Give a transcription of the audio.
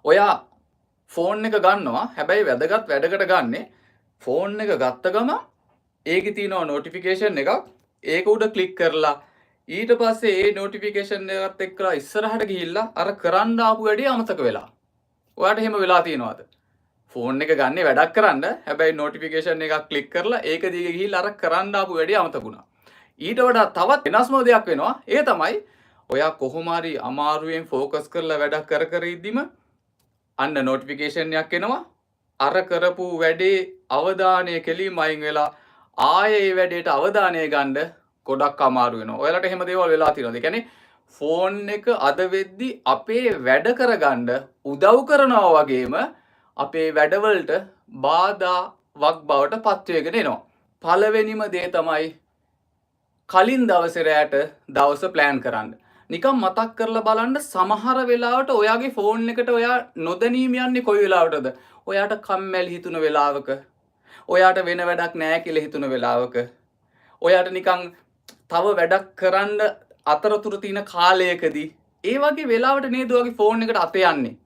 ඔයා ෆෝන් එක ගන්නවා. හැබැයි වැදගත් වැඩකට ගන්නෙ ෆෝන් එක ගත්ත ගමන් ඒකේ තියෙනවා නොටිෆිකේෂන් එකක්. ඒක උඩ ක්ලික් කරලා ඊට පස්සේ ඒ නොටිෆිකේෂන් එකත් එක්කලා ඉස්සරහට ගිහිල්ලා අර කරන්න ආපු වැඩේ අමතක වෙලා. ඔයාට එහෙම වෙලා තියෙනවද? ෆෝන් එක ගන්නේ වැඩක් කරන්න. හැබැයි නොටිෆිකේෂන් එකක් ක්ලික් කරලා ඒක දිගේ ගිහිල්ලා අර කරන්න ආපු වැඩේ අමතක වුණා. ඊට වඩා තවත් වෙනස්ම දෙයක් වෙනවා. ඒ තමයි ඔයා කොහොම හරි අමාරුවෙන් ફોකස් කරලා වැඩක් කර කර ඉද්දිම අන්න නොටිෆිකේෂන් එකක් එනවා. අර කරපු වැඩේ අවධානය කෙලින්ම අයින් වෙලා ආයේ ඒ වැඩේට අවධානය ගන්න ගොඩක් අමාරු වෙනවා. ඔයාලට එහෙම දේවල් වෙලා තියෙනවද? ඒ කියන්නේ ෆෝන් එක අද වෙද්දි අපේ වැඩ කරගන්න උදව් කරනවා වගේම අපේ වැඩවලට බාධාවක් බවට පත් වෙගෙන එනවා. පළවෙනිම දේ තමයි කලින් දවසේ රැට දවස ප්ලෑන් කරන්න. නිකන් මතක් කරලා බලන්න සමහර වෙලාවට ඔයාගේ ෆෝන් එකට ඔයා නොදැනීම යන්නේ කොයි වෙලාවටද? ඔයාට කම්මැලි හිතුන වෙලාවක, ඔයාට වෙන වැඩක් නැහැ කියලා හිතුන වෙලාවක, ඔයාට නිකන් තව වැඩක් කරන්න අතරතුර තියෙන කාලයකදී ඒ වගේ වෙලාවට නේද ඔයාගේ ෆෝන් එකට අත යන්නේ.